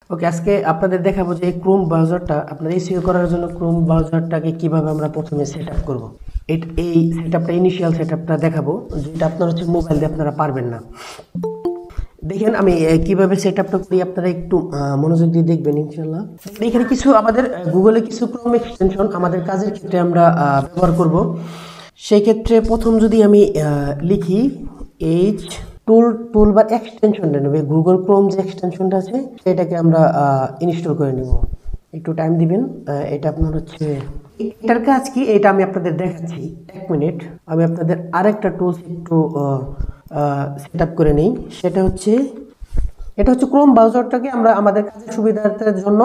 ওকে, আজকে আপনাদের দেখাবো যে ক্রোম ব্রাউজারটা আপনার এসইও করার জন্য ক্রোম ব্রাউজারটাকে কিভাবে আমরা প্রথমে সেট আপ করবো। এই সেট আপটা ইনিশিয়াল সেট আপটা দেখাবো, যেটা আপনার হচ্ছে মোবাইল দিয়ে আপনারা পারবেন না। দেখেন আমি কিভাবে সেট আপটা করি, আপনারা একটু মনোযোগ দিয়ে দেখবেন ইনশাল্লাহ। এখানে কিছু আমাদের গুগলে কিছু ক্রোম এক্সটেনশন আমাদের কাজের ক্ষেত্রে আমরা ব্যবহার করব। সেই ক্ষেত্রে প্রথম যদি আমি লিখি এইচ টুল বা এক্সটেনশনটা নেবে, গুগল ক্রোম যে এক্সটেনশনটা আছে সেটাকে আমরা ইনস্টল করে নেব। একটু টাইম দিবেন। এটা আপনার হচ্ছে এটার কাজ কি, এটা আমি আপনাদের দেখাচ্ছি। 1 মিনিট, আমি আপনাদের আরেকটা টুলস একটু সেট আপ করে নিই। এটা হচ্ছে ক্রোম ব্রাউজারটাকে আমরা আমাদের কাজের সুবিধার্থের জন্য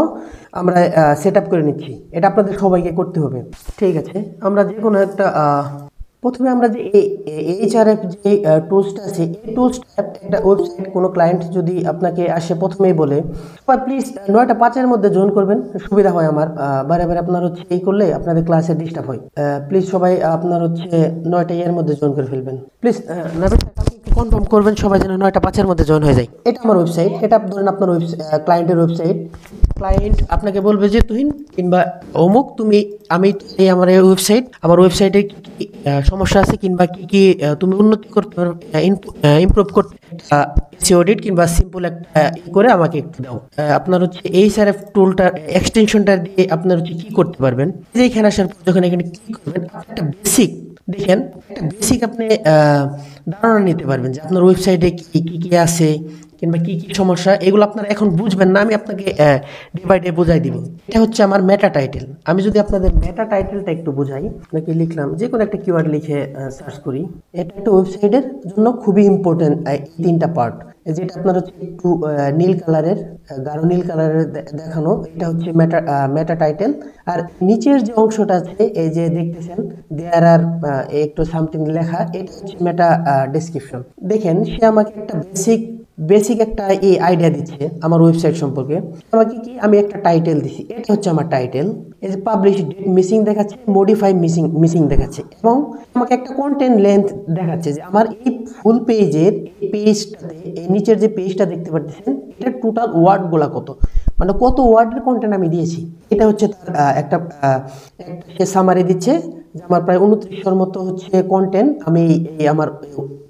আমরা সেট আপ করে নিচ্ছি। এটা আপনাদের সবাইকে করতে হবে, ঠিক আছে। আমরা যে কোনো একটা প্রথমে আমরা যে এইচআরএফ যে টুলসটা আছে, এই টুলসটা একটা ওয়েবসাইট কোনো ক্লায়েন্ট যদি আপনাকে আসে প্রথমেই বলে প্লিজ 9টা 5-এর মধ্যে জয়েন করবেন, সুবিধা হয় আমার। বারে বারে আপনার হচ্ছে এই করলে আপনাদের ক্লাসে ডিস্টার্ব হয়। প্লিজ সবাই আপনার হচ্ছে 9টা এর মধ্যে জয়েন করে ফেলবেন প্লিজ। কনফার্ম করবেন সবাই যেন 9টা 5-এর মধ্যে জয়েন হয়ে যায়। এটা আমার ওয়েবসাইট, এটা ধরেন আপনার ক্লায়েন্টের ওয়েবসাইট। ক্লায়েন্ট আপনাকে বলবে যে তুহিন কিংবা অমুক আমি এই আমার এই ওয়েবসাইট, আমার ওয়েবসাইটে কি কি সমস্যা আছে কিংবা কি কি তুমি উন্নতি করতে পারো, ইমপ্রুভ করতে, অডিট কিংবা সিম্পল একটা করে আমাকে একটু দাও। আপনার হচ্ছে এইচআরএফ টুলটা এক্সটেনশনটা দিয়ে আপনার হচ্ছে কি করতে পারবেন, যে এখানে আসার পর যখন এখানে ক্লিক করবেন একটা বেসিক দেখেন, একটা বেসিক আপনি ধারণা নিতে পারবেন যে আপনার ওয়েবসাইটে কি কি কি আছে কিংবা কি কি সমস্যা, এগুলো আপনারা এখন বুঝবেন না, আমি আপনাকে ডে বাই ডে বোঝাই দিব। এটা হচ্ছে আমার মেটা টাইটেল। আমি যদি আপনাদের মেটা টাইটেলটা একটু বোঝাই, আপনাকে লিখলাম যে কোনো একটা কিওয়ার্ড লিখে সার্চ করি। এটা একটা ওয়েবসাইটের জন্য খুবই ইম্পর্টেন্ট এই 3টা পার্ট, যেটা আপনার হচ্ছে একটু নীল কালারের, গাঢ় নীল কালারের দেখানো, এটা হচ্ছে মেটা টাইটেল। আর নিচের যে অংশটা আছে এই যে দেখতেছেন দেয়ার আর একটু সামথিং লেখা, এটা হচ্ছে মেটা ডেসক্রিপশন। দেখেন সে আমাকে একটা বেসিক একটা এই আইডিয়া দিচ্ছে আমার ওয়েবসাইট সম্পর্কে। আমাকে কি, আমি একটা টাইটেল দিছি, এটা হচ্ছে আমার টাইটেল। এই যে পাবলিশ ডেট মিসিং দেখাচ্ছে, মডিফাই মিসিং দেখাচ্ছে, এবং আমাকে একটা কন্টেন্ট লেন্থ দেখাচ্ছে যে আমার এই ফুল পেজের পেজটাতে এই নিচের যে পেজটা দেখতে পাচ্ছেন এটা টোটাল ওয়ার্ডগুলা কত, মানে কত ওয়ার্ডের কন্টেন্ট আমি দিয়েছি। এটা হচ্ছে তার একটা সে সামারি দিচ্ছে যে আমার প্রায় 2900-এর মতো হচ্ছে কন্টেন্ট আমি এই আমার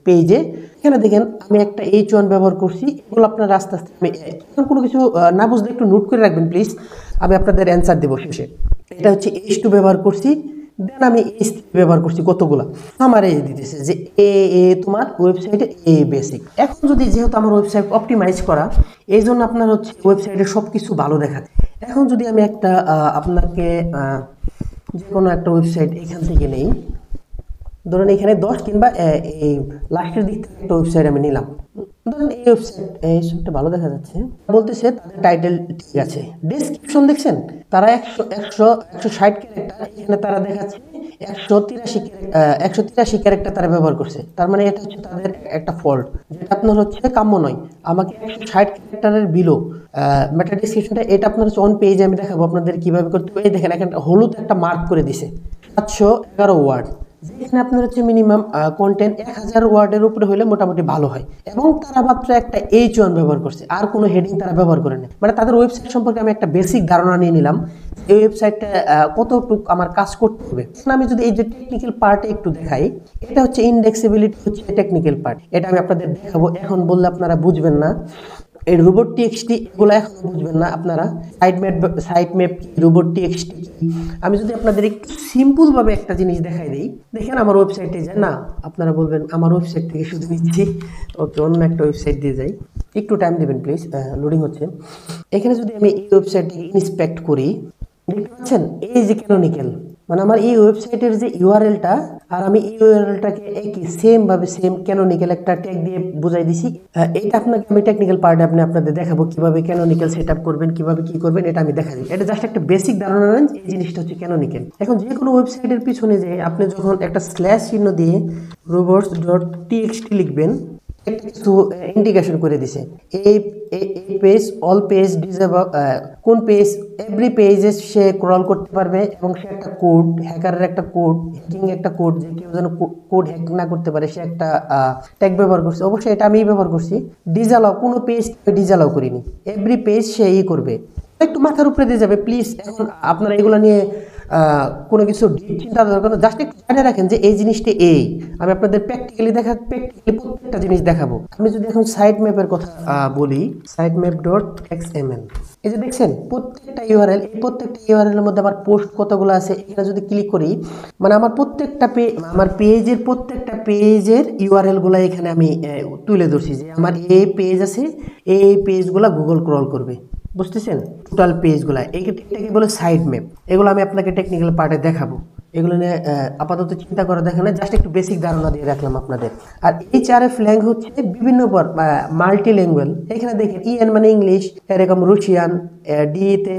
পেজে। এখানে দেখেন আমি একটা H1 ব্যবহার করছি। এগুলো আপনার আস্তে আস্তে আমি কোনো কিছু না বুঝলে একটু নোট করে রাখবেন প্লিজ, আমি আপনাদের অ্যান্সার দেবো শেষে। এটা হচ্ছে H2 ব্যবহার করছি, দেন আমি H3 ব্যবহার করছি। কতগুলা আমার এই দিতেছে যে তোমার ওয়েবসাইটে বেসিক। এখন যদি যেহেতু আমার ওয়েবসাইট অপটিমাইজ করা, এই জন্য আপনার হচ্ছে ওয়েবসাইটে সব কিছু ভালো দেখাচ্ছে। এখন যদি আমি একটা আপনাকে যে কোনো একটা ওয়েবসাইট এখান থেকে নেই, ধরেন এখানে 10 কিংবা এই লাস্টের দিক থেকে একটা ওয়েবসাইট আমি নিলাম। ধরেন এই ওয়েবসাইটটা ভালো দেখা যাচ্ছে, বলতেছে তাদের টাইটেল ঠিক আছে, ডেসক্রিপশন দেখছেন তারা 160 ক্যারেক্টার, এখানে তারা দেখাচ্ছে 183 ক্যারেক্টার তারা ব্যবহার করছে। তার মানে এটা হচ্ছে তাদের একটা ফল্ট, যেটা আপনার হচ্ছে কাম্য নয়। আমাকে 160 ক্যারেক্টারের বিলো মেটা ডেসক্রিপশনটা, এটা আপনার হচ্ছে অন পেজ আমি দেখাবো আপনাদের কিভাবে করতে হবে। দেখেন এখানে হলুদ একটা মার্ক করে দিছে 711 ওয়ার্ড, যেখানে আপনার হচ্ছে মিনিমাম কন্টেন্ট 1000 ওয়ার্ডের উপরে হলে মোটামুটি ভালো হয়। এবং তারা মাত্র একটা H1 ব্যবহার করছে, আর কোনো হেডিং তারা ব্যবহার করে না। মানে তাদের ওয়েবসাইট সম্পর্কে আমি একটা বেসিক ধারণা নিয়ে নিলাম, এই ওয়েবসাইটটা কতটুকু আমার কাজ করতে হবে। এখন আমি যদি এই যে টেকনিক্যাল পার্টে একটু দেখাই, এটা হচ্ছে ইন্ডেক্সিবিলিটি হচ্ছে টেকনিক্যাল পার্ট, এটা আমি আপনাদের দেখাবো। এখন বললে আপনারা বুঝবেন না। এই রোবট টিএক্সটি এগুলো এখন বুঝবেন না আপনারা। সাইট ম্যাপ কি, রোবট টিএক্সটি কি, আমি যদি আপনাদের একটু সিম্পলভাবে একটা জিনিস দেখাই দিই। দেখেন আমার ওয়েবসাইটে যায় না, আপনারা বলবেন আমার ওয়েবসাইট থেকে শুধু নিচ্ছি। ওকে, অন্য একটা ওয়েবসাইট দিয়ে যাই, একটু টাইম দেবেন প্লিজ, লোডিং হচ্ছে। এখানে যদি আমি এই ওয়েবসাইটটিকে ইন্সপেক্ট করি, দেখতে পাচ্ছেন এই যে ক্যানোনিক্যাল, মানে আমার এই ওয়েবসাইটের যে ইউআরএলটা, আর আমি এই ইউআরএলটাকে একই সেম ক্যানোনিক্যাল একটা ট্যাগ দিয়ে বুঝাই দিছি। এটা আপনাকে আমি টেকনিক্যাল পার্টে আপনাদের দেখাবো কিভাবে ক্যানোনিক্যাল সেট আপ করবেন, কিভাবে কি করবেন, এটা আমি দেখা দিই। এটা জাস্ট একটা বেসিক ধারণা নেন, এই জিনিসটা হচ্ছে ক্যানোনিক্যাল। এখন যে কোনো ওয়েবসাইটের পিছনে যে আপনি যখন একটা স্ল্যাশ চিহ্ন দিয়ে robots.txt লিখবেন, একটা কিছু ইন্ডিকেশন করে দিছে এই পেজ অল পেজ ডিসেবল, কোন পেজ এভরি পেজে সে ক্রল করতে পারবে এবং সে একটা কোড হ্যাকারের একটা কোড হ্যাকিং একটা কোড যে কেউ যেন কোড হ্যাক না করতে পারে সে একটা ট্যাগ ব্যবহার করছে। অবশ্যই এটা আমি ব্যবহার করছি। ডিজালাও কোনো পেজ ডিজালাও করিনি, এভরি পেজ সে করবে। একটু মাথার উপরে দিয়ে যাবে প্লিজ। এখন আপনারা এগুলো নিয়ে কোনো কিছু চিন্তা দরকার না, জাস্ট একটু জানে রাখেন যে এই জিনিসটি আমি আপনাদের প্র্যাকটিক্যালি প্রত্যেকটা জিনিস দেখাবো। আমি যদি এখন সাইট ম্যাপের কথা বলি, সাইট ম্যাপ ডট এক্সএমএল, এই যে দেখছেন প্রত্যেকটা ইউআরএল, এই প্রত্যেকটা ইউআরএল এর মধ্যে আমার পোস্ট কতগুলো আছে এখানে যদি ক্লিক করি, মানে আমার পেজের প্রত্যেকটা পেজের ইউআরএল গুলা এখানে আমি তুলে ধরছি যে আমার এই পেজ আছে, এই পেজগুলা গুগল ক্রল করবে, বুঝতেছেন? টোটাল পেজগুলা এটাকে বলে সাইড ম্যাপ। এগুলো আমি আপনাকে টেকনিক্যাল পার্টে দেখাবো। এগুলো নিয়ে আপাতত চিন্তা করে দেখেন, জাস্ট একটু বেসিক ধারণা দিয়ে রাখলাম আপনাদের। আর এইচআরএফ ল্যাঙ্গুয়েজ হচ্ছে বিভিন্ন মাল্টি ল্যাঙ্গুয়েজ। এখানে দেখেন ইএন মানে ইংলিশ, এরকম রুশিয়ান, ডিতে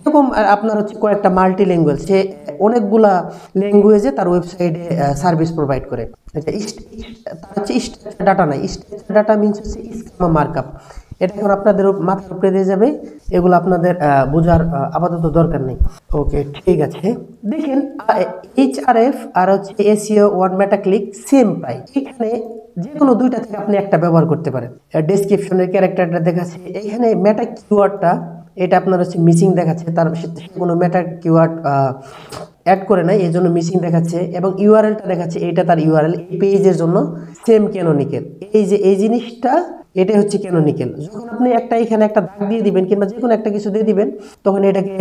এরকম আপনার হচ্ছে কয়েকটা মাল্টি ল্যাঙ্গুয়েজ, সে অনেকগুলা ল্যাঙ্গুয়েজে তার ওয়েবসাইটে সার্ভিস প্রোভাইড করে। তার হচ্ছে স্ট্রাকচার ডাটা নাই, স্ট্রাকচার ডাটা মিনস হচ্ছে স্কিমা মার্কআপ। এটা এখন আপনাদের মাথার উপরে দিয়ে যাবে, এগুলো আপনাদের বোঝার আপাতত দরকার নেই। ওকে, ঠিক আছে। দেখেন এইচআরএফ আর হচ্ছে এসইও ওয়ান মেটা ক্লিক সেম পাই। এখানে যে কোনো দুইটা থেকে আপনি একটা ব্যবহার করতে পারেন। ডেসক্রিপশনের ক্যারেক্টারটা দেখাচ্ছে, এইখানে মেটা কিওয়ার্ডটা এটা আপনার হচ্ছে মিসিং দেখাচ্ছে, তার কোনো মেটা কিওয়ার্ড অ্যাড করে নাই, এই জন্য মিসিং দেখাচ্ছে। এবং ইউআরএলটা দেখাচ্ছে, এইটা তার ইউআরএল, এই পেজের জন্য সেম ক্যানোনিক্যাল। এই যে এই জিনিসটা এটা হচ্ছে ক্যানোনিক্যাল। যখন আপনি এখানে একটা দাগ দিয়ে দিবেন কিংবা যে কোনো একটা কিছু দিয়ে দিবেন, তখন এটাকে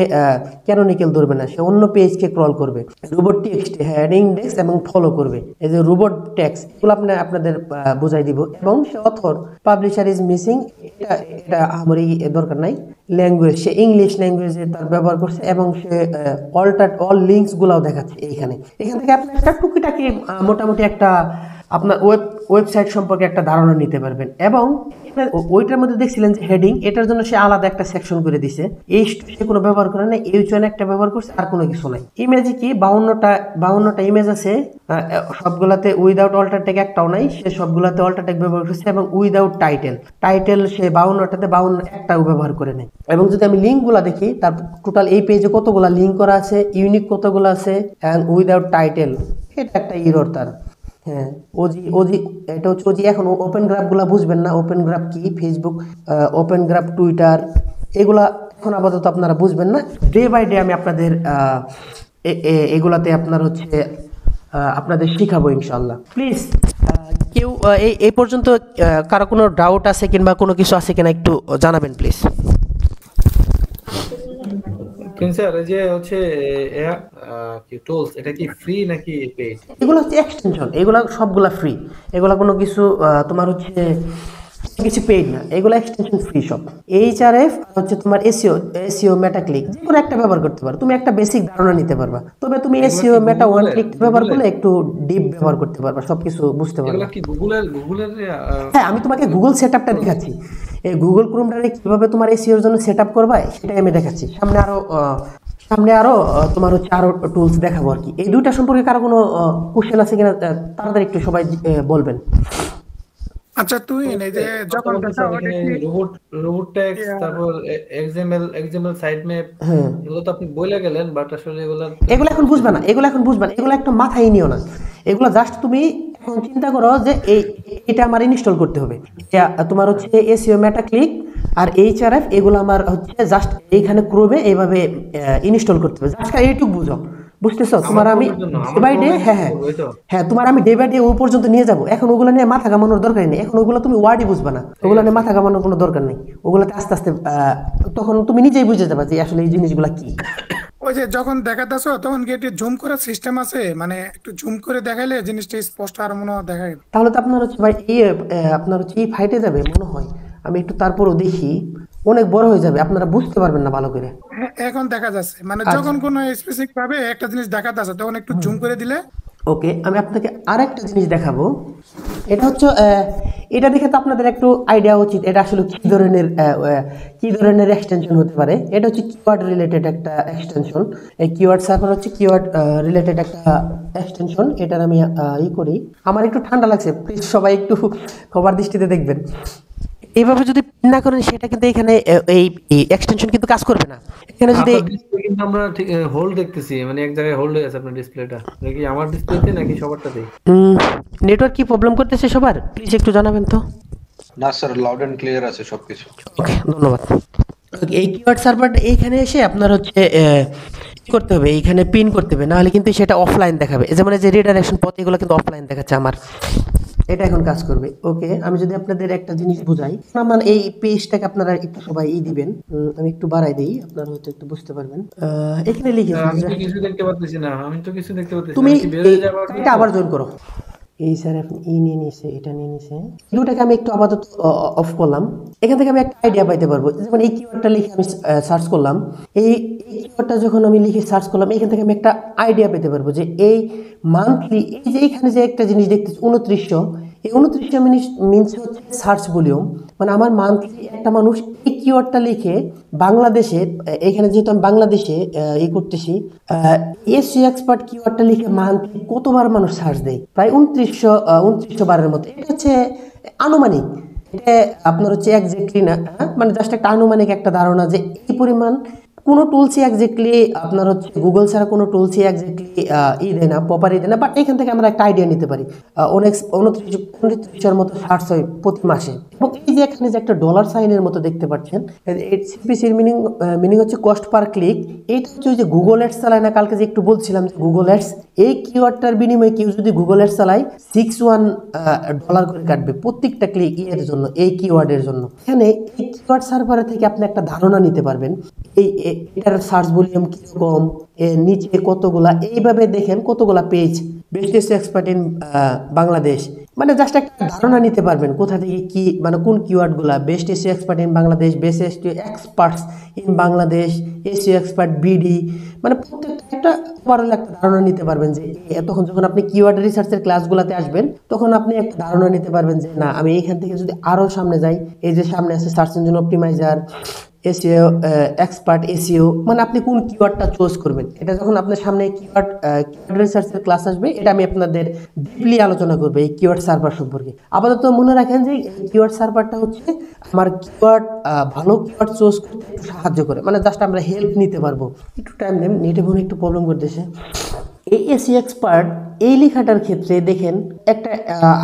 ক্যানোনিক্যাল ধরবে না, সে অন্য পেজকে ক্রল করবে। রোবট টেক্সট, হেডিং ইন্ডেক্স এবং ফলো করবে। এই যে রোবট টেক্সট এগুলো আপনাদের বুঝাই দিব। এবং সে অথর পাবলিশার ইজ মিসিং, এটা আমারই দরকার নাই। ল্যাঙ্গুয়েজ সে ইংলিশ ল্যাঙ্গুয়েজে তার ব্যবহার করছে এবং সে অল লিঙ্কস গুলাও দেখাচ্ছে। এখান থেকে আপনি একটা টুকিটাকি মোটামুটি একটা আপনার ওয়েবসাইট সম্পর্কে একটা ধারণা নিতে পারবেন। এবং ওইটার মধ্যে দেখছিলেন যে হেডিং, এটার জন্য সে আলাদা একটা সেকশন করে দিছে, এই সে কোনো ব্যবহার করে না, এইচ1 একটা ব্যবহার করছে, আর কোনো কিছু নাই। ইমেজে কি 52টা ইমেজ আছে, সবগুলাতে উইদাউট অল্টার ট্যাগ একটাও নাই, সে সবগুলাতে অল্টার ট্যাগ ব্যবহার করছে। এবং উইদাউট টাইটেল সে 52টাতে 52 একটাও ব্যবহার করে নেই। এবং যদি আমি লিঙ্ক গুলা দেখি, তার টোটাল এই পেজে কতগুলা লিঙ্ক করা আছে, ইউনিক কতগুলো আছে, এন্ড উইদাউট টাইটেল, এটা একটা ইরর তার। হ্যাঁ, ওজি এটা হচ্ছে ওজি। এখন ওপেন গ্রাফগুলো বুঝবেন না, ওপেন গ্রাফ কি, ফেসবুক ওপেন গ্রাফ, টুইটার, এগুলা এখন আপাতত আপনারা বুঝবেন না। ডে বাই ডে আমি আপনাদের এগুলাতে আপনার হচ্ছে আপনাদের শিখাবো ইনশাল্লাহ। প্লিজ কেউ এই পর্যন্ত কারো কোনো ডাউট আছে কিংবা কোনো কিছু আছে কিনা একটু জানাবেন প্লিজ। স্যার এই যে হচ্ছে কি টুলস, এটা কি ফ্রি নাকি পেইড? এগুলো হচ্ছে এক্সটেনশন, এগুলো সবগুলা ফ্রি, এগুলো কোনো কিছু তোমার হচ্ছে কিছু পেইড না, এগুলো এক্সটেনশন ফ্রি সব। এইচআরএফ হচ্ছে তোমার এসইও মেটা ক্লিক, যে কোনো একটা ব্যবহার করতে পারো, তুমি একটা বেসিক ধারণা নিতে পারবা। তবে তুমি এসইও মেটা ওয়ান ক্লিক ব্যবহার করলে একটু ডিপ ব্যবহার করতে পারবা, সবকিছু বুঝতে পারবা। এগুলো কি গুগলের হ্যাঁ, আমি তোমাকে গুগল সেটআপটা দেখাচ্ছি। এই গুগল ক্রোমটারে কিভাবে তোমার এসইওর জন্য সেটআপ করবা সেটাই আমি দেখাচ্ছি। সামনে আরো তোমার হচ্ছে আরো টুলস দেখাবো আর কি। এই দুইটা সম্পর্কে কারো কোনো কোশ্চেন আছে কিনা তাড়াতাড়ি একটু সবাই বলবেন। আচ্ছা, তুই এই যে যখন রোবট টেক্সট, তারপর এক্সএমএল সাইট ম্যাপ, এগুলো তো আপনি বলে গেলেন, বাট আসলে এগুলো এখন বুঝবে না, এগুলো একটা মাথায় নিও না। এগুলো জাস্ট তুমি এখন চিন্তা করো যে এটা আমার ইনস্টল করতে হবে। তোমার হচ্ছে এসইও মেটা ক্লিক আর এইচআরএফ, এগুলো আমার হচ্ছে জাস্ট এইখানে ক্রোমে এইভাবে ইনস্টল করতে হবে। জাস্ট এইটুকু বুঝো, বুঝতেছো? তোমার আমি ডে বাই ডে তোমার আমি ডে বাই ডে ওই পর্যন্ত নিয়ে যাবো। এখন ওগুলো নিয়ে মাথা ঘামানোর দরকার নেই, এখন ওগুলো তুমি ওয়ার্ডই বুঝবে না, ওগুলো নিয়ে মাথা ঘামানোর কোনো দরকার নেই। ওগুলোতে আস্তে আস্তে তখন তুমি নিজেই বুঝে যাবে যে আসলে এই জিনিসগুলা কি। ওই যে যখন দেখাতেছো তখন কি একটু জুম করার সিস্টেম আছে? মানে একটু জুম করে দেখাইলে জিনিসটা স্পষ্ট আর মনে হয় দেখায়। তাহলে তো আপনার হচ্ছে ভাই আপনার হচ্ছে এই ফাইটে যাবে মনে হয়। আমি একটু তারপরও দেখি, অনেক বড় হয়ে যাবে, আপনারা বুঝতে পারবেন না ভালো করে। এখন দেখা যাচ্ছে, মানে যখন কোনো স্পেসিফিক ভাবে একটা জিনিস দেখাতে আছে তখন একটু জুম করে দিলে ওকে, আমি আপনাকে আরেকটা জিনিস দেখাবো। এটা হচ্ছে এটা দেখে তো আপনাদের একটু আইডিয়া উচিত এটা আসলে কি ধরনের এক্সটেনশন হতে পারে। এটা হচ্ছে কিওয়ার্ড রিলেটেড একটা এক্সটেনশন। এই কিওয়ার্ড সার্ভার হচ্ছে কিওয়ার্ড রিলেটেড একটা এক্সটেনশন। এটার আমি করি। আমার একটু ঠান্ডা লাগছে, প্লিজ সবাই একটু খবর দৃষ্টিতে দেখবেন। এইভাবে যদি না করেন সেটা কিন্তু এখানে এই এক্সটেনশন কিন্তু কাজ করবে না। এখানে যদি আপনার ডিসপ্লে কিন্তু আমরা ঠিক হোল্ড দেখতেছি, মানে এক জায়গায় হোল্ড হয়ে আছে আপনার ডিসপ্লেটা, নাকি আমার ডিসপ্লেতে নাকি সবারটাতেই? নেটওয়ার্ক কি প্রবলেম করতেছে সবার, প্লিজ একটু জানাবেন তো। না স্যার, লাউড এন্ড ক্লিয়ার আছে সবকিছু। ওকে, ধন্যবাদ। Okay, এই কিওয়ার্ড সার্ভারটা এইখানে এসে আপনার হচ্ছে কি করতে হবে, এইখানে পিন করতে হবে, নাহলে কিন্তু সেটা অফলাইন দেখাবে। যেমন এই যে রিডাইরেকশন পথ এগুলো কিন্তু অফলাইন দেখাচ্ছে আমার। এটা এখন কাজ করবে। ওকে, আমি যদি আপনাদের একটা জিনিস বুঝাই, আমার এই পেজটাকে আপনারা একটু সবাই দিবেন। আমি একটু বাড়াই দিই, আপনারা হয়তো একটু বুঝতে পারবেন। এখানে লিখেছি আমি যে তো কিছু দেখতে পাচ্ছি না, আমি তো কিছু দেখতে পাচ্ছি না, তুমি আমি কি বের হয়ে যাবো? এটা আবার জয়েন করো। এই স্যার আপনি নিয়ে নিছে, এটা নিয়ে নিছে, দুটাকে আমি একটু আপাতত অফ করলাম। এখান থেকে আমি একটা আইডিয়া পাইতে পারবো। যেমন এই কিওয়ার্ডটা লিখে আমি সার্চ করলাম, এই কিওয়ার্ডটা যখন আমি লিখে সার্চ করলাম, এখান থেকে আমি একটা আইডিয়া পেতে পারবো যে এই মান্থলি, এই যে এখানে যে একটা জিনিস দেখতেছি 2900, এই 2900 মিনস হচ্ছে সার্চ ভলিউম। মানে আমার মান্থলি একটা মানুষ এই কিওয়ার্ডটা লিখে বাংলাদেশে, এখানে যেহেতু আমি বাংলাদেশে করতেছি, এসইও এক্সপার্ট কিওয়ার্ডটা লিখে মান্থলি কতবার মানুষ সার্চ দেয়, প্রায় 2900 বারের মতো। এটা হচ্ছে আনুমানিক, এটা আপনার হচ্ছে একজ্যাক্টলি না, মানে জাস্ট একটা আনুমানিক একটা ধারণা যে এই পরিমাণ। কোনো টুলসই একজ্যাক্টলি আপনার হচ্ছে গুগল ছাড়া কোনো টুলসই একজ্যাক্টলি দেয় না, প্রপার দেয় না, বাট এখান থেকে আমরা একটা আইডিয়া নিতে পারি। অনেক 2900 মতো সার্চ হয় প্রতি মাসে। এবং এই যে এখানে যে একটা ডলার সাইনের মতো দেখতে পাচ্ছেন, সিপিসির মিনিং হচ্ছে কস্ট পার ক্লিক। এইটা হচ্ছে ওই যে গুগল অ্যাডস চালায় না, কালকে যে একটু বলছিলাম যে গুগল অ্যাডস, এই কিওয়ার্ডটার বিনিময়ে কেউ যদি গুগল অ্যাডস চালায় $61 করে কাটবে প্রত্যেকটা ক্লিক এর জন্য, এই কিওয়ার্ডের জন্য। এখানে এই কিওয়ার্ড সার্ভার থেকে আপনি একটা ধারণা নিতে পারবেন এটার সার্চ ভলিউম কিরকম, নিচে কতগুলা, এইভাবে দেখেন কতগুলা page, best SEO expert in Bangladesh, মানে জাস্ট একটা ধারণা নিতে পারবেন কোথা থেকে কি, মানে কোন কিওয়ার্ডগুলা best SEO expert in Bangladesh, best SEO experts in Bangladesh, SEO expert BD, মানে প্রত্যেকটা একটা ওভারঅল একটা ধারণা নিতে পারবেন যে তখন যখন আপনি কিওয়ার্ড রিসার্চের ক্লাসগুলোতে আসবেন তখন আপনি একটা ধারণা নিতে পারবেন যে না, আমি এইখান থেকে যদি আরও সামনে যাই, এই যে সামনে আছে search engine optimiser, SEO expert SEO, মানে আপনি কোন কিওয়ার্ডটা চুজ করবেন। এটা যখন আপনার সামনে কিওয়ার্ড রিসার্চের ক্লাস আসবে, এটা আমি আপনাদের ডিপলি আলোচনা করবো এই কিওয়ার্ড সার্ভার সম্পর্কে। আপাতত মনে রাখেন যে এই কিওয়ার্ড সার্ভারটা হচ্ছে আমার কিওয়ার্ড, ভালো কিওয়ার্ড চুজ করতে একটু সাহায্য করে, মানে জাস্ট আমরা হেল্প নিতে পারবো। একটু টাইম দেন, নেটে মনে একটু প্রবলেম করতেছে। এই এসইও এক্সপার্ট এই লেখাটার ক্ষেত্রে দেখেন একটা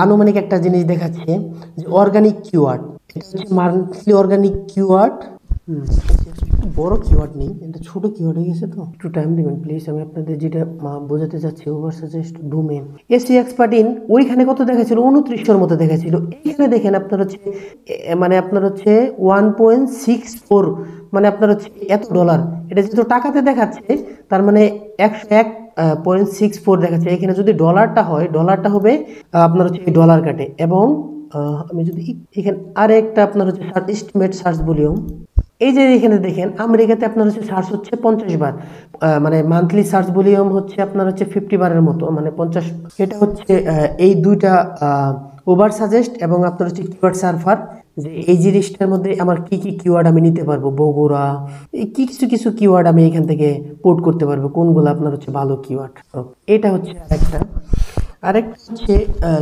আনুমানিক একটা জিনিস দেখাচ্ছে যে অর্গানিক কিওয়ার্ড, এটা হচ্ছে মান্থলি অর্গানিক কিওয়ার্ড। বড় কিওয়ার্ড নেই, এটা ছোট কিওয়ার্ড হয়ে গেছে, তো একটু টাইম দিবেন প্লিজ। আমি আপনাদের যেটা বোঝাতে চাচ্ছি, over suggest domain SEO expert in, ওইখানে কত দেখাচ্ছিল 2900 মতো দেখাচ্ছিল। এইখানে দেখেন আপনার হচ্ছে মানে আপনার হচ্ছে 1.64, মানে আপনার হচ্ছে এত ডলার। এটা যেহেতু টাকাতে দেখাচ্ছে তার মানে 101.64 দেখাচ্ছে। এখানে যদি ডলারটা হয়, ডলারটা হবে আপনার হচ্ছে এই ডলার কাটে। এবং আমি যদি এখানে আরেকটা আপনার হচ্ছে সার্চ এস্টিমেট সার্চ ভলিউম, এই যে এখানে দেখেন আমেরিকাতে আপনার হচ্ছে সার্চ হচ্ছে 50 বার, মানে মান্থলি সার্চ ভলিউম হচ্ছে আপনার হচ্ছে 50 বারের মতো, মানে 50। এটা হচ্ছে এই দুইটা ওভার সাজেস্ট এবং আপনার হচ্ছে কিওয়ার্ড সার্ভার, যে এই জিনিসটার মধ্যে আমার কি কি কিওয়ার্ড আমি নিতে পারবো, বগুড়া, এই কিছু কিছু কিওয়ার্ড আমি এখান থেকে পোর্ট করতে পারবো, কোনগুলো আপনার হচ্ছে ভালো কিওয়ার্ড। এটা হচ্ছে আরেকটা হচ্ছে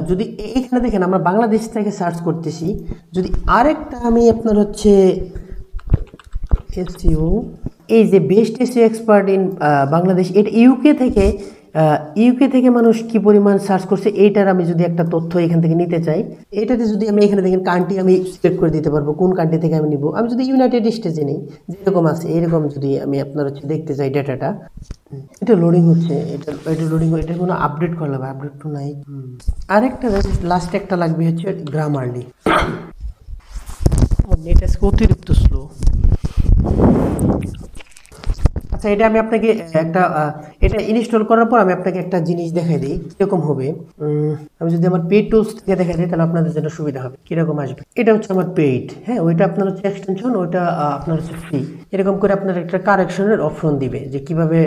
যদি এখানে দেখেন আমরা বাংলাদেশ থেকে সার্চ করতেছি, যদি আরেকটা আমি আপনার হচ্ছে এসইও, এই যে best SEO expert in Bangladesh, এটা ইউকে থেকে মানুষ কি পরিমাণ সার্চ করছে, এইটার আমি যদি একটা তথ্য এখান থেকে নিতে চাই, এটাতে যদি আমি এখানে দেখেন কান্ট্রি আমি সিলেক্ট করে দিতে পারবো কোন কান্ট্রি থেকে আমি নিব। আমি যদি ইউনাইটেড স্টেটসে নিই, যেরকম আছে এরকম যদি আমি আপনার হচ্ছে দেখতে চাই ডাটাটা, এটা লোডিং হচ্ছে, এটা লোডিং, এটা কোনো আপডেট করা লাগবে, আপডেট তো নাই। আরেকটা লাস্ট একটা লাগবে হচ্ছে গ্রামারলি, নেট আজকে অতিরিক্ত স্লো। আচ্ছা, এটা আমি আপনাকে একটা এটা ইনস্টল করার পর আমি আপনাকে একটা জিনিস দেখাই দিই কিরকম হবে। আমি যদি আমার পেইড টুলস থেকে দেখাই দিই তাহলে আপনাদের জন্য সুবিধা হবে। কিরকম আসবে, এটা হচ্ছে আমার পেইড, হ্যাঁ, ওইটা আপনার হচ্ছে এক্সটেনশন, ওইটা আপনার হচ্ছে ফ্রি। এরকম করে আপনার একটা কারেকশনের অপশন দিবে, যে কিভাবে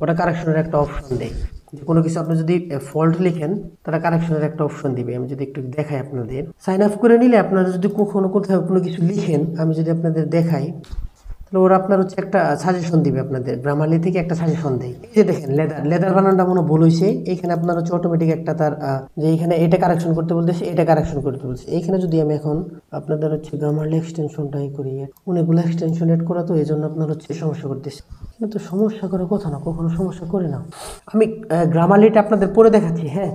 ওটা কারেকশনের একটা অপশন দেয়। যে কোনো কিছু আপনি যদি ফল্ট লিখেন তারা কারেকশনের একটা অপশন দিবে। আমি যদি একটু দেখাই আপনাদের, সাইন আপ করে নিলে আপনারা যদি কখনো কোথাও কোনো কিছু লিখেন, আমি যদি আপনাদের দেখাই, তাহলে ওরা আপনার হচ্ছে একটা সাজেশন দিবে, আপনাদের গ্রামারলি থেকে একটা সাজেশন দেয়। এই যে দেখেন লেদার, লেদার বানানটা মনে ভুল হয়েছে, এইখানে আপনার হচ্ছে অটোমেটিক একটা তার যে এখানে এটা কারেকশন করতে বলতেছে, এটা কারেকশন করতে বলছে। এইখানে যদি আমি এখন আপনাদের হচ্ছে গ্রামারলি এক্সটেনশনটা করি, অনেকগুলো এক্সটেনশন এড করা, তো এই জন্য আপনার হচ্ছে সমস্যা করতেছে। কিন্তু সমস্যা করার কথা না, কখনো সমস্যা করে না। আমি গ্রামারলিটা আপনাদের পরে দেখাচ্ছি। হ্যাঁ,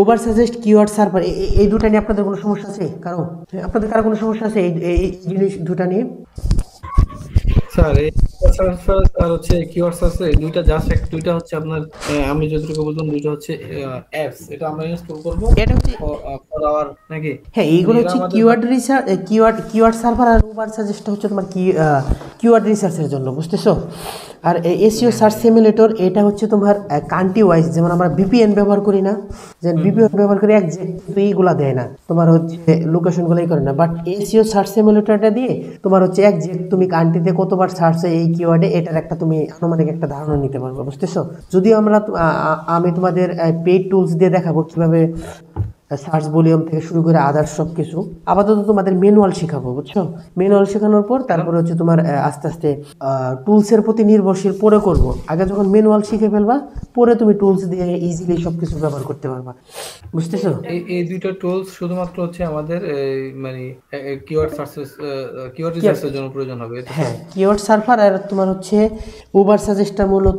ওভার সাজেস্ট, কিওয়ার্ড সার্ভার, এই দুটা নিয়ে আপনাদের কোনো সমস্যা আছে কারো? আপনাদের কারো কোনো সমস্যা আছে এই জিনিস দুটা নিয়ে? স্যার এই সার্চ আর হচ্ছে কিওয়ার্ডস আছে, এই দুইটা জাস্ট দুইটা হচ্ছে আপনার আমি যতটুকু বুঝলাম দুইটা হচ্ছে অ্যাপস, এটা আমরা ইনস্টল করব এটা হচ্ছে ফর আওয়ার নাকি। হ্যাঁ, এইগুলো হচ্ছে কিওয়ার্ড রিসার্চ, কিওয়ার্ড সার্ভার, আর ওভার সাজেস্টটা হচ্ছে তোমার কিওয়ার্ড রিসার্চের জন্য, বুঝতেছো? আর এসইও সার্চ সিমুলেটর এটা হচ্ছে তোমার কান্ট্রি ওয়াইজ, যেমন আমরা ভিপিএন ব্যবহার করি না, যে ভিপিএন ব্যবহার করে একজ্যাক্ট এইগুলা দেয় না, তোমার হচ্ছে লোকেশনগুলোই করে না। বাট এসইও সার্চ সিমুলেটরটা দিয়ে তোমার হচ্ছে একজ্যাক্ট তুমি কান্ট্রিতে কতবার সার্চ হয় এই কিওয়ার্ডে, এটার একটা তুমি আনুমানিক একটা ধারণা নিতে পারবে, বুঝতেছো? যদিও আমি তোমাদের পেইড টুলস দিয়ে দেখাবো কিভাবে সার্চ ভলিউম থেকে শুরু করে আদার্স সব কিছু। আপাতত তোমাদের ম্যানুয়াল শেখাবো, বুঝছো? ম্যানুয়াল শেখানোর পর তারপরে হচ্ছে তোমার আস্তে আস্তে টুলসের প্রতি নির্ভরশীল পরে করব। আগে যখন ম্যানুয়াল শিখে ফেলবা, পরে তুমি টুলস দিয়ে ইজিলি সব কিছু ব্যবহার করতে পারবা, বুঝতেছো? এই দুইটা টুলস শুধুমাত্র হচ্ছে আমাদের মানে কিওয়ার্ড রিসার্চের জন্য প্রয়োজন হবে। হ্যাঁ, কিওয়ার্ড সার্ভার আর তোমার হচ্ছে ওভার সাজেস্টটা মূলত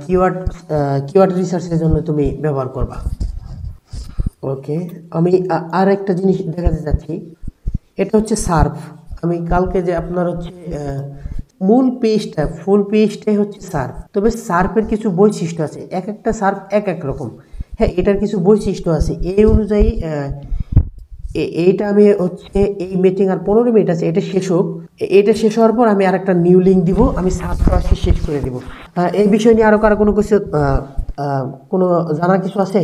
কিওয়ার্ড রিসার্চের জন্য তুমি ব্যবহার করবা। ওকে, আমি আর একটা জিনিস দেখাতে চাচ্ছি, এটা হচ্ছে সার্ফ। আমি কালকে যে আপনার হচ্ছে মূল পেজটা, ফুল পেজটাই হচ্ছে সার্ফ, তবে সার্ফের কিছু বৈশিষ্ট্য আছে, এক একটা সার্ফ এক এক রকম। হ্যাঁ, এটার কিছু বৈশিষ্ট্য আছে, এই অনুযায়ী এইটা আমি হচ্ছে এই মিটিং আর 15 মিনিট আছে, এটা শেষ হোক। এটা শেষ হওয়ার পর আমি আর একটা নিউ লিঙ্ক দিব, আমি সার্ফটা শেষ করে দিব। এই বিষয় নিয়ে আরো কারো কোনো কিছু কোনো জানার কিছু আছে?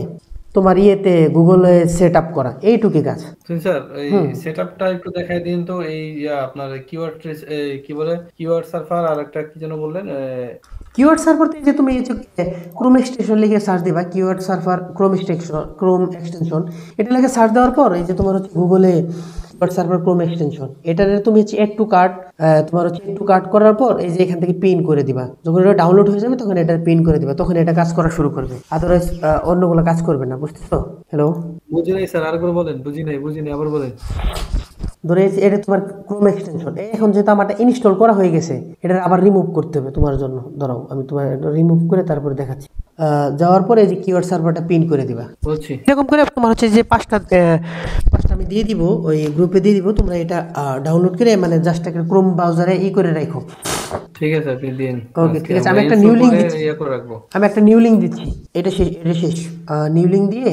তোমার ইয়েতে গুগলে সেট আপ করা এইটুকুই কাজ। স্যার এই সেটআপটা একটু দেখাই দিন তো। এই আপনার কিওয়ার্ড কি বলে কিওয়ার্ড সার্ভার, আর একটা কি যেন বললেন, কিওয়ার্ড সার্ভার থেকে যে তুমি ক্রোম এক্সটেনশন লিখে সার্চ দিবা, কিওয়ার্ড সার্ভার ক্রোম এক্সটেনশন, এটা লিখে সার্চ দেওয়ার পর এই যে তোমার হচ্ছে গুগলে কিওয়ার্ড সার্ভার ক্রোম এক্সটেনশন, এটার তুমি হচ্ছে এড টু কার্ট, তোমার হচ্ছে এড টু কার্ট করার পর এই যে এখান থেকে পিন করে দিবা। যখন এটা ডাউনলোড হয়ে যাবে তখন এটা পিন করে দিবা, তখন এটা কাজ করা শুরু করবে, আদারওয়াইজ অন্যগুলো কাজ করবে না, বুঝতেছো? হ্যালো, বুঝি নাই স্যার, আরেকবার বলেন। বুঝি নাই আবার বলেন। ধরে এটা তোমার ক্রোম এক্সটেনশন, এখন যেহেতু আমারটা ইনস্টল করা হয়ে গেছে, এটা আবার রিমুভ করতে হবে তোমার জন্য। ধরো আমি তোমার রিমুভ করে তারপরে দেখাচ্ছি। যাওয়ার পরে এই যে কিওয়ার্ড সার্ভারটা পিন করে দিবা, বুঝছি। এরকম করে তোমার হচ্ছে যে পাঁচটা আমি দিয়ে দিব, ওই গ্রুপে দিয়ে দিব, তোমরা এটা ডাউনলোড করে মানে জাস্ট একটা ক্রোম ব্রাউজারে করে রাখো। ঠিক আছে, আপনি দিন। ওকে, ঠিক আছে, আমি একটা নিউ লিঙ্ক দিচ্ছি, ইয়া করে রাখবো। এটা শেষ, নিউ লিঙ্ক দিয়ে